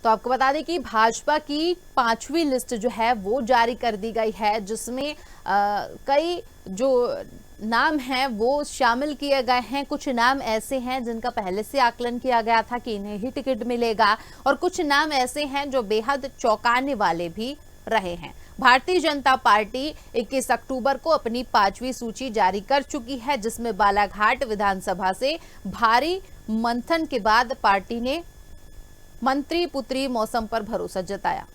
तो आपको बता दें कि भाजपा की 5वीं लिस्ट जो है वो जारी कर दी गई है, जिसमें कई जो नाम हैं वो शामिल किए गए हैं। कुछ नाम ऐसे हैं जिनका पहले से आकलन किया गया था कि इन्हें ही टिकट मिलेगा, और कुछ नाम ऐसे हैं जो बेहद चौंकाने वाले भी रहे हैं। भारतीय जनता पार्टी 21 अक्टूबर को अपनी 5वीं सूची जारी कर चुकी है, जिसमें बालाघाट विधानसभा से भारी मंथन के बाद पार्टी ने मंत्री पुत्री मौसम पर भरोसा जताया।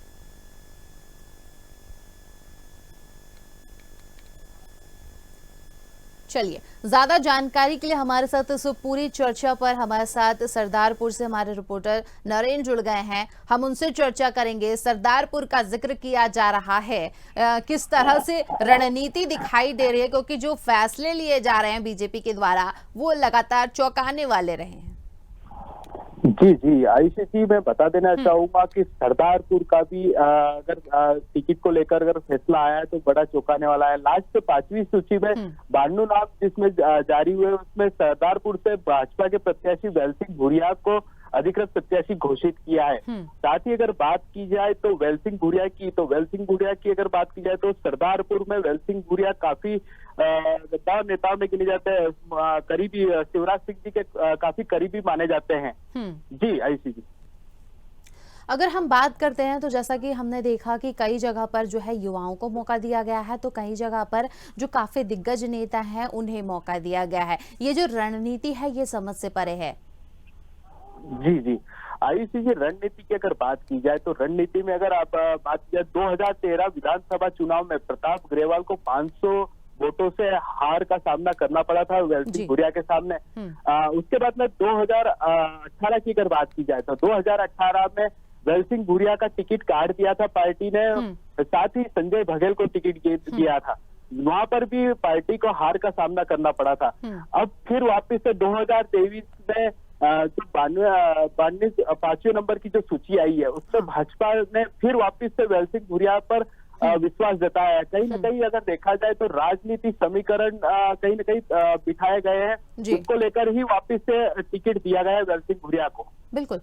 चलिए, ज्यादा जानकारी के लिए हमारे साथ इस पूरी चर्चा पर हमारे साथ सरदारपुर से हमारे रिपोर्टर नरेंद्र जुड़ गए हैं। हम उनसे चर्चा करेंगे। सरदारपुर का जिक्र किया जा रहा है, किस तरह से रणनीति दिखाई दे रही है, क्योंकि जो फैसले लिए जा रहे हैं बीजेपी के द्वारा वो लगातार चौंकाने वाले रहे हैं। जी जी, आईसीसी मैं बता देना चाहूंगा कि सरदारपुर का भी अगर टिकट को लेकर अगर फैसला आया है तो बड़ा चौंकाने वाला है। लास्ट 5वीं सूची में 92 नाम जिसमें जारी हुए, उसमें सरदारपुर से भाजपा के प्रत्याशी वेल सिंह भूरिया को अधिकृत प्रत्याशी घोषित किया है। साथ ही अगर बात की जाए तो वेल सिंह भूरिया की अगर बात की जाए तो सरदारपुर में वेल सिंह भूरिया काफी गद्दार नेताओं में गिने जाते हैं, करीबी शिवराज सिंह जी के काफी करीबी माने जाते हैं। जी आईसीसी, अगर हम बात करते हैं तो जैसा कि हमने देखा कि कई जगह पर जो है युवाओं को मौका दिया गया है, तो कई जगह पर जो काफी दिग्गज नेता हैं उन्हें मौका दिया गया है। ये जो रणनीति है ये समझ से परे है। जी जी, आईसीसी रणनीति की अगर बात की जाए तो रणनीति में अगर आप बात की जाए 2013 विधानसभा चुनाव में प्रताप ग्रेवाल को 500 वोटों से हार का सामना करना पड़ा था वेल सिंह भूरिया के सामने। उसके बाद में 2018 की अगर बात की जाए तो 2018 में वेल सिंह भूरिया का टिकट काट दिया था पार्टी ने, साथ ही संजय बघेल को टिकट दिया था। वहां पर भी पार्टी को हार का सामना करना पड़ा था। अब फिर वापस से 2023 में जो 5वें नंबर की जो सूची आई है उसमें भाजपा ने फिर वापस से वेल सिंह भूरिया पर विश्वास जताया है। कहीं ना कहीं अगर देखा जाए तो राजनीति समीकरण कहीं ना कहीं बिठाए गए हैं, उसको लेकर ही वापस से टिकट दिया गया है वेल सिंह भूरिया को। बिल्कुल,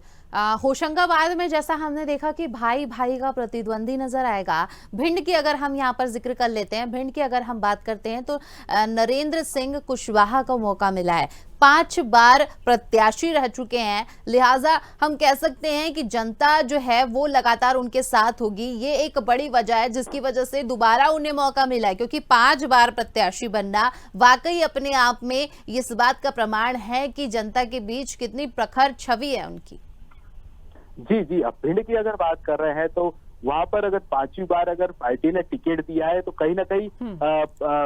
होशंगाबाद में जैसा हमने देखा कि भाई भाई का प्रतिद्वंदी नजर आएगा। भिंड की अगर हम यहाँ पर जिक्र कर लेते हैं, भिंड की अगर हम बात करते हैं तो नरेंद्र सिंह कुशवाहा को मौका मिला है, 5 बार प्रत्याशी रह चुके हैं, लिहाजा हम कह सकते हैं कि जनता जो है वो लगातार उनके साथ होगी। ये एक बड़ी वजह है जिसकी वजह से दोबारा उन्हें मौका मिला है, क्योंकि 5 बार प्रत्याशी बनना वाकई अपने आप में इस बात का प्रमाण है कि जनता के बीच कितनी प्रखर छवि है उनकी। जी जी, अब भिंड की अगर बात कर रहे हैं तो वहां पर अगर 5वीं बार अगर पार्टी ने टिकट दिया है तो कहीं ना कहीं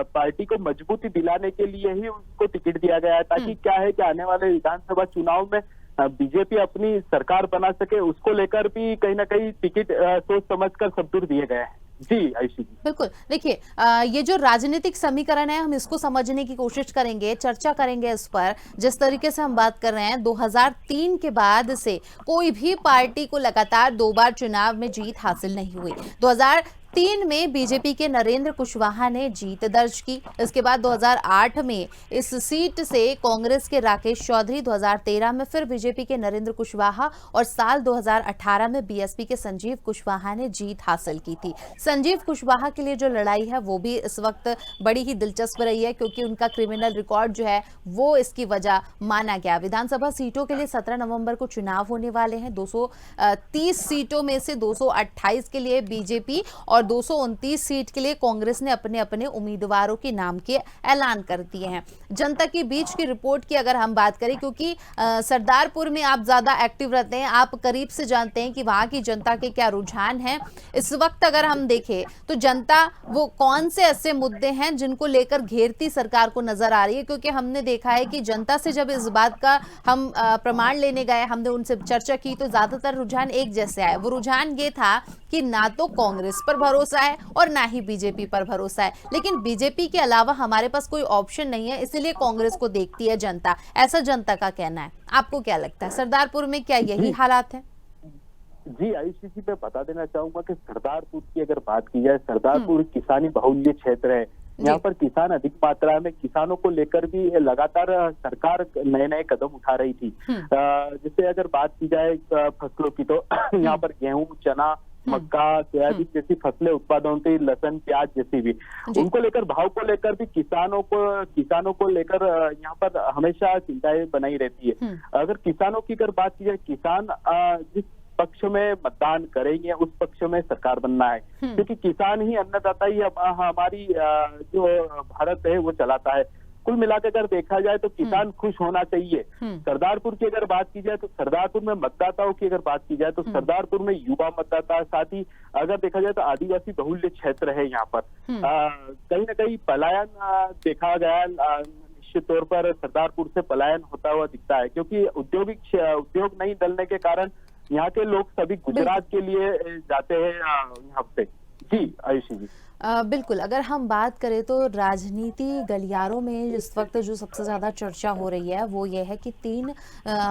पार्टी को मजबूती दिलाने के लिए ही उसको टिकट दिया गया है, ताकि क्या है कि आने वाले विधानसभा चुनाव में बीजेपी अपनी सरकार बना सके। उसको लेकर भी कहीं ना कहीं टिकट सोच समझकर सब दूर दिए गए हैं। जी आईसीसी, बिल्कुल, देखिए ये जो राजनीतिक समीकरण है हम इसको समझने की कोशिश करेंगे, चर्चा करेंगे इस पर। जिस तरीके से हम बात कर रहे हैं 2003 के बाद से कोई भी पार्टी को लगातार 2 बार चुनाव में जीत हासिल नहीं हुई। 2003 में बीजेपी के नरेंद्र कुशवाहा ने जीत दर्ज की। इसके बाद 2008 में इस सीट से कांग्रेस के राकेश चौधरी, 2013 में फिर बीजेपी के नरेंद्र कुशवाहा और साल 2018 में बीएसपी के संजीव कुशवाहा ने जीत हासिल की थी। संजीव कुशवाहा के लिए जो लड़ाई है वो भी इस वक्त बड़ी ही दिलचस्प रही है, क्योंकि उनका क्रिमिनल रिकॉर्ड जो है वो इसकी वजह माना गया। विधानसभा सीटों के लिए 17 नवंबर को चुनाव होने वाले हैं। 230 सीटों में से 228 के लिए बीजेपी और 229 सीट के लिए कांग्रेस ने अपने अपने उम्मीदवारों के नाम के ऐलान कर दिए हैं। जनता के बीच की रिपोर्ट की अगर हम बात करें, क्योंकि सरदारपुर में आप ज्यादा एक्टिव रहते हैं, आप करीब से जानते हैं कि वहां की जनता के क्या रुझान हैं इस वक्त। अगर हम देखें तो जनता वो कौन से ऐसे मुद्दे हैं जिनको लेकर घेरती सरकार को नजर आ रही है, क्योंकि हमने देखा है कि जनता से जब इस बात का हम प्रमाण लेने गए, हमने उनसे चर्चा की, तो ज्यादातर रुझान एक जैसे आए। वो रुझान ये था कि ना तो कांग्रेस पर भरोसा है और ना ही बीजेपी पर भरोसा है, लेकिन बीजेपी के अलावा हमारे पास कोई ऑप्शन नहीं है, इसलिए कांग्रेस को देखती है जनता, ऐसा जनता का कहना है। आपको क्या लगता है, सरदारपुर में क्या यही हालात है? जी आईसीसी पे बता देना चाहूंगा कि सरदारपुर की अगर बात की जाए, सरदारपुर किसानी बहुल्य क्षेत्र है। यहाँ पर किसान अधिक मात्रा में, किसानों को लेकर भी लगातार सरकार नए नए कदम उठा रही थी। जैसे अगर बात की जाए फसलों की, तो यहाँ पर गेहूं, चना, मक्का, सोयाबीन जैसी फसलें उत्पादन होती है, लहसुन, प्याज जैसी भी, उनको लेकर, भाव को लेकर भी किसानों को लेकर यहाँ पर हमेशा चिंताएं बनाई रहती है। अगर किसानों की अगर बात की जाए, किसान जिस पक्ष में मतदान करेंगे उस पक्ष में सरकार बनना है, क्योंकि किसान ही, अन्नदाता ही हमारी जो भारत है वो चलाता है। कुल मिलाकर अगर देखा जाए तो किसान खुश होना चाहिए। सरदारपुर की अगर बात की जाए तो सरदारपुर में मतदाताओं की अगर बात की जाए तो सरदारपुर में युवा मतदाता, साथ ही अगर देखा जाए तो आदिवासी बहुल्य क्षेत्र है यहाँ पर। कहीं ना कहीं पलायन देखा गया, निश्चित तौर पर सरदारपुर से पलायन होता हुआ दिखता है, क्योंकि उद्योग नहीं डलने के कारण यहाँ के लोग सभी गुजरात के लिए जाते हैं यहाँ पे। जी आयुषी जी। बिल्कुल, अगर हम बात करें तो राजनीति गलियारों में इस वक्त जो सबसे ज़्यादा चर्चा हो रही है वो ये है कि 3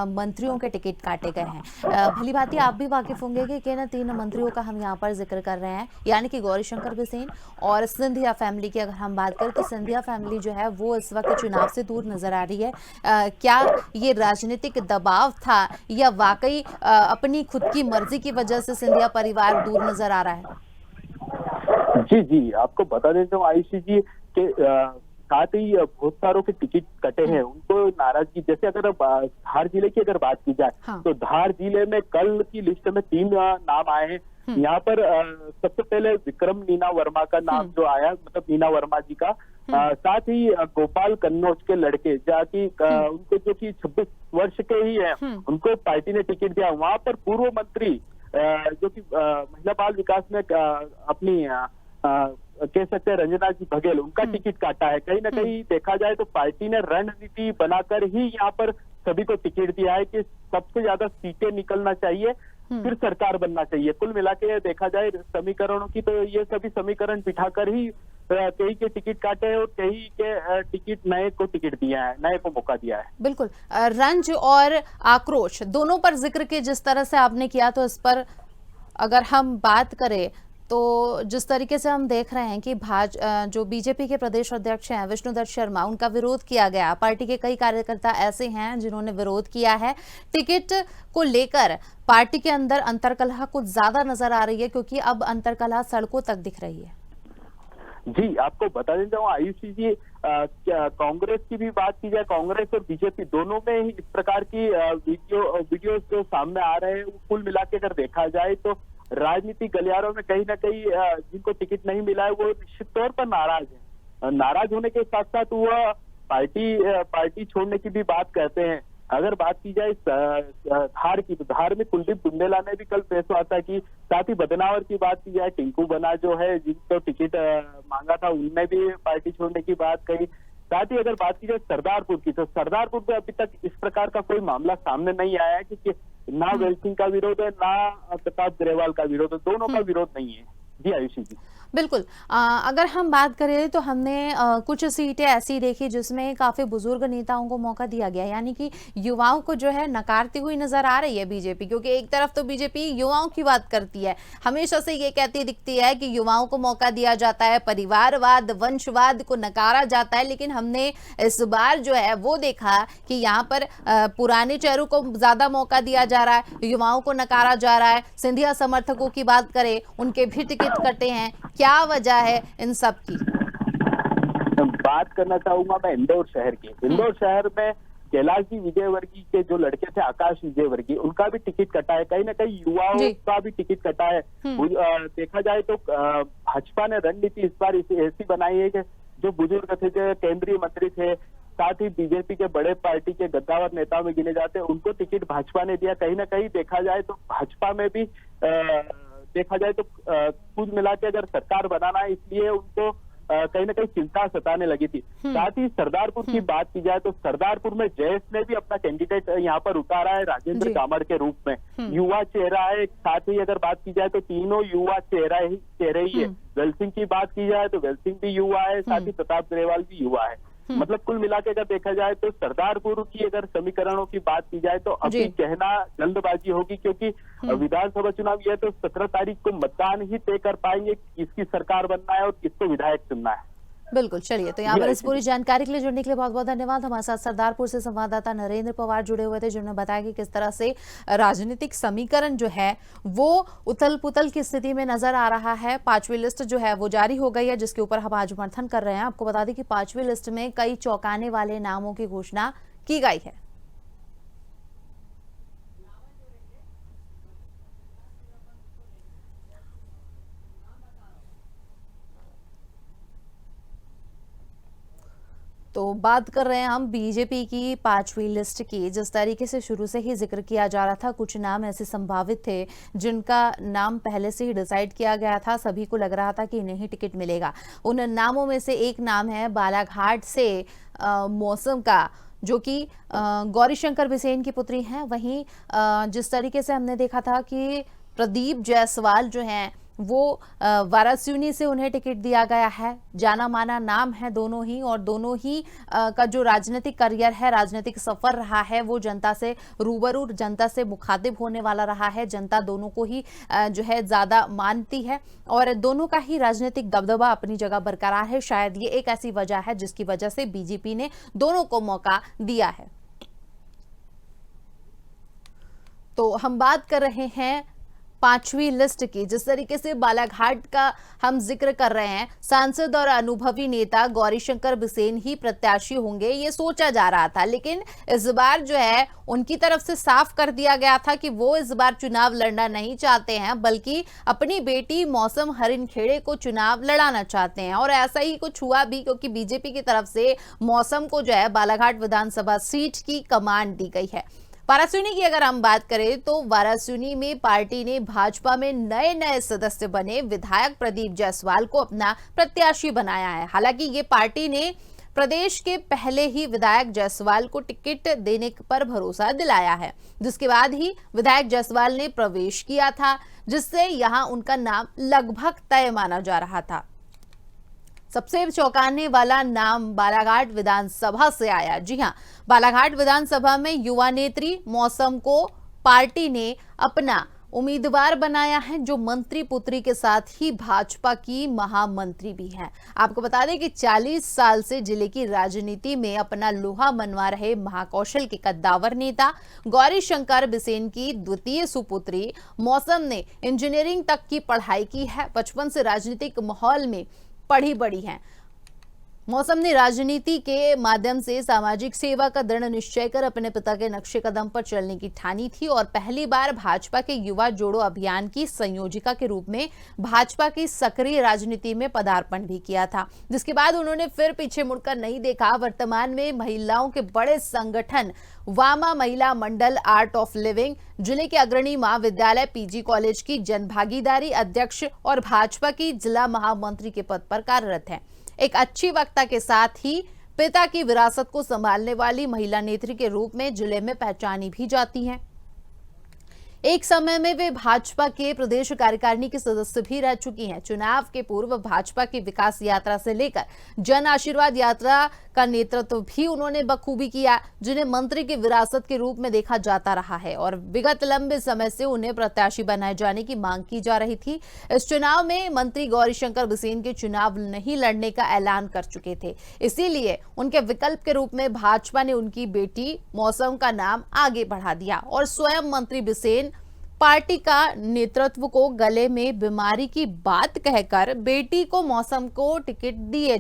मंत्रियों के टिकट काटे गए हैं। भली भांति आप भी वाकिफ होंगे कि किन 3 मंत्रियों का हम यहाँ पर जिक्र कर रहे हैं, यानी कि गौरीशंकर बिसेन और सिंधिया फैमिली की अगर हम बात करें तो सिंधिया फैमिली जो है वो इस वक्त चुनाव से दूर नजर आ रही है। क्या ये राजनीतिक दबाव था या वाकई अपनी खुद की मर्जी की वजह से सिंधिया परिवार दूर नजर आ रहा है? जी, आपको बता देता हूँ आयुषी जी के साथ ही बहुत सारों के टिकट कटे हैं, उनको नाराजगी, जैसे अगर धार जिले की अगर बात की जाए तो धार जिले में कल की लिस्ट में 3 नाम आए हैं। यहाँ पर सबसे पहले विक्रम मीना वर्मा का नाम जो आया, मतलब मीना वर्मा जी का, साथ ही गोपाल कन्नौज के लड़के जाकि उनको जो कि 26 वर्ष के ही है, उनको पार्टी ने टिकट दिया। वहां पर पूर्व मंत्री जो कि महिला बाल विकास में अपनी कह सकते हैं रंजना जी बघेल, उनका टिकट काटा है। कहीं ना कहीं देखा जाए तो पार्टी ने रणनीति बनाकर ही यहाँ पर सभी को टिकट दिया है कि सबसे ज्यादा सीटें निकलना चाहिए, फिर सरकार बनना चाहिए। कुल मिला के देखा जाए समीकरणों की, तो ये सभी समीकरण बिठाकर ही कई के टिकट काटे हैं और कई के टिकट नए को टिकट दिया है, नए को मौका दिया है। बिल्कुल, रंज और आक्रोश दोनों पर जिक्र के जिस तरह से आपने किया, तो इस पर अगर हम बात करें तो जिस तरीके से हम देख रहे हैं कि जो बीजेपी के प्रदेश अध्यक्ष हैं विष्णुदत्त शर्मा, उनका विरोध किया गया। पार्टी के कई कार्यकर्ता ऐसे हैं जिन्होंने विरोध किया है। टिकट को लेकर पार्टी के अंदर अंतर्कलह कुछ ज्यादा नजर आ रही है, क्योंकि अब अंतर्कलह सड़कों तक दिख रही है। जी, आपको बता देता हूँ आयुषी जी, कांग्रेस की भी बात की जाए, कांग्रेस और बीजेपी दोनों में ही इस प्रकार की वीडियो जो सामने आ रहे हैं, कुल मिला के अगर देखा जाए तो राजनीतिक गलियारों में कहीं ना कहीं जिनको टिकट नहीं मिला है वो निश्चित तौर पर नाराज है। नाराज होने के साथ साथ वह पार्टी छोड़ने की भी बात कहते हैं। अगर बात की जाए धार की, तो धार में कुलदीप बुंदेला ने भी कल प्रेस वार्ता की। साथ ही बदनावर की बात की जाए, टिंकू बना जो है जिनको टिकट मांगा था, उनने भी पार्टी छोड़ने की बात कही। साथ ही अगर बात की जाए सरदारपुर की, तो सरदारपुर में अभी तक इस प्रकार का कोई मामला सामने नहीं आया है कि ना वेल सिंह का विरोध है, ना प्रताप ग्रेवाल का विरोध है, दोनों का विरोध नहीं है। जी आयुषी जी। बिल्कुल, अगर हम बात करें तो हमने कुछ सीटें ऐसी देखी जिसमें काफी बुजुर्ग नेताओं को मौका दिया गया, यानी कि युवाओं को जो है नकारती हुई नजर आ रही है बीजेपी, क्योंकि एक तरफ तो बीजेपी युवाओं की बात करती है, हमेशा से ये कहती दिखती है कि युवाओं को मौका दिया जाता है, परिवारवाद, वंशवाद को नकारा जाता है। लेकिन हमने इस बार जो है वो देखा कि यहाँ पर पुराने चेहरों को ज्यादा मौका दिया जा रहा है, युवाओं को नकारा जा रहा है। सिंधिया समर्थकों की बात करें, उनके भी टिकट कटे हैं। क्या वजह है इन सब की? बात करना चाहूंगा मैं इंदौर शहर की। इंदौर शहर में कैलाश जी विजयवर्गीय के जो लड़के थे, आकाश विजयवर्गीय, उनका भी टिकट कटा है। कहीं ना कहीं युवाओं का भी टिकट कटा है। देखा जाए तो भाजपा ने रणनीति इस बार ऐसी बनाई है कि जो बुजुर्ग थे, जो केंद्रीय मंत्री थे, साथ ही बीजेपी के बड़े पार्टी के गद्दावर नेताओं में गिने जाते हैं, उनको टिकट भाजपा ने दिया। कहीं ना कहीं देखा जाए तो भाजपा में भी देखा जाए तो कुल मिला के अगर सरकार बनाना है, इसलिए उनको कहीं ना कहीं चिंता सताने लगी थी। साथ ही सरदारपुर की बात की जाए तो सरदारपुर में जयेश ने भी अपना कैंडिडेट यहाँ पर उतारा है राजेंद्र कामड़ के रूप में। युवा चेहरा है। साथ ही अगर बात की जाए तो तीनों युवा चेहरे ही है। वेल सिंह की बात की जाए तो वेल सिंह भी युवा है, साथ ही प्रताप ग्रेवाल भी युवा है। मतलब कुल मिला के अगर देखा जाए तो सरदारपुर की अगर समीकरणों की बात की जाए तो अभी कहना जल्दबाजी होगी, क्योंकि विधानसभा चुनाव ये तो 17 तारीख को मतदान ही तय कर पाएंगे किसकी सरकार बनना है और किसको विधायक चुनना है। बिल्कुल, चलिए तो यहाँ जी पर इस आयुषी पूरी जी। जानकारी के लिए जुड़ने के लिए बहुत-बहुत धन्यवाद। हमारे साथ सरदारपुर से संवाददाता नरेंद्र पवार जुड़े हुए थे, जिन्होंने बताया कि किस तरह से राजनीतिक समीकरण जो है वो उथल-पुथल की स्थिति में नजर आ रहा है। 5वीं लिस्ट जो है वो जारी हो गई है, जिसके ऊपर हम आज मंथन कर रहे हैं। आपको बता दें कि 5वीं लिस्ट में कई चौंकाने वाले नामों की घोषणा की गई है। तो बात कर रहे हैं हम बीजेपी की 5वीं लिस्ट की। जिस तरीके से शुरू से ही जिक्र किया जा रहा था, कुछ नाम ऐसे संभावित थे जिनका नाम पहले से ही डिसाइड किया गया था। सभी को लग रहा था कि इन्हें ही टिकट मिलेगा। उन नामों में से एक नाम है बालाघाट से मौसम का, जो कि गौरीशंकर बिसेन की पुत्री हैं। वहीं जिस तरीके से हमने देखा था कि प्रदीप जायसवाल जो हैं वो वाराणसी से उन्हें टिकट दिया गया है। जाना माना नाम है दोनों ही, और दोनों ही का जो राजनीतिक करियर है, राजनीतिक सफर रहा है, वो जनता से रूबरू, जनता से मुखातिब होने वाला रहा है। जनता दोनों को ही जो है ज्यादा मानती है, और दोनों का ही राजनीतिक दबदबा अपनी जगह बरकरार है। शायद ये एक ऐसी वजह है जिसकी वजह से बीजेपी ने दोनों को मौका दिया है। तो हम बात कर रहे हैं 5वीं लिस्ट की। जिस तरीके से बालाघाट का हम जिक्र कर रहे हैं, सांसद और अनुभवी नेता गौरीशंकर बिसेन ही प्रत्याशी होंगे, ये सोचा जा रहा था। लेकिन इस बार जो है उनकी तरफ से साफ कर दिया गया था कि वो इस बार चुनाव लड़ना नहीं चाहते हैं, बल्कि अपनी बेटी मौसम हरिनखेड़े को चुनाव लड़ाना चाहते हैं। और ऐसा ही कुछ हुआ भी, क्योंकि बीजेपी की तरफ से मौसम को जो है बालाघाट विधानसभा सीट की कमान दी गई है। वाराणसी की अगर हम बात करें तो वाराणसी में पार्टी ने भाजपा में नए नए सदस्य बने विधायक प्रदीप जायसवाल को अपना प्रत्याशी बनाया है। हालांकि ये पार्टी ने प्रदेश के पहले ही विधायक जायसवाल को टिकट देने पर भरोसा दिलाया है, जिसके बाद ही विधायक जायसवाल ने प्रवेश किया था, जिससे यहां उनका नाम लगभग तय माना जा रहा था। सबसे चौंकाने वाला नाम बालाघाट विधानसभा से आया। जी हां, बालाघाट विधानसभा में युवा नेत्री मौसम को पार्टी ने अपना उम्मीदवार बनाया है, जो मंत्री पुत्री के साथ ही भाजपा की महामंत्री भी हैं। आपको बता दें कि 40 साल से जिले की राजनीति में अपना लोहा मनवा रहे महाकौशल के कद्दावर नेता गौरीशंकर बिसेन की द्वितीय सुपुत्री मौसम ने इंजीनियरिंग तक की पढ़ाई की है। बचपन से राजनीतिक माहौल में पढ़ी बड़ी हैं। मौसम ने राजनीति के माध्यम से सामाजिक सेवा का दृढ़ निश्चय कर अपने पिता के नक्शे कदम पर चलने की ठानी थी, और पहली बार भाजपा के युवा जोड़ो अभियान की संयोजिका के रूप में भाजपा की सक्रिय राजनीति में पदार्पण भी किया था, जिसके बाद उन्होंने फिर पीछे मुड़कर नहीं देखा। वर्तमान में महिलाओं के बड़े संगठन वामा महिला मंडल आर्ट ऑफ लिविंग, जिले के अग्रणी महाविद्यालय पीजी कॉलेज की जनभागीदारी अध्यक्ष और भाजपा की जिला महामंत्री के पद पर कार्यरत हैं। एक अच्छी वक्ता के साथ ही पिता की विरासत को संभालने वाली महिला नेत्री के रूप में जिले में पहचानी भी जाती हैं। एक समय में वे भाजपा के प्रदेश कार्यकारिणी की सदस्य भी रह चुकी हैं। चुनाव के पूर्व भाजपा की विकास यात्रा से लेकर जन आशीर्वाद यात्रा का नेतृत्व भी उन्होंने बखूबी किया, जिन्हें मंत्री की विरासत के रूप में देखा जाता रहा है, और विगत लंबे समय से उन्हें प्रत्याशी बनाए जाने की मांग की जा रही थी। इस चुनाव में मंत्री गौरीशंकर बिसेन के चुनाव नहीं लड़ने का ऐलान कर चुके थे, इसीलिए उनके विकल्प के रूप में भाजपा ने उनकी बेटी मौसम का नाम आगे बढ़ा दिया, और स्वयं मंत्री बिसेन पार्टी का नेतृत्व को गले में बीमारी की बात कहकर बेटी को मौसम को टिकट दिए।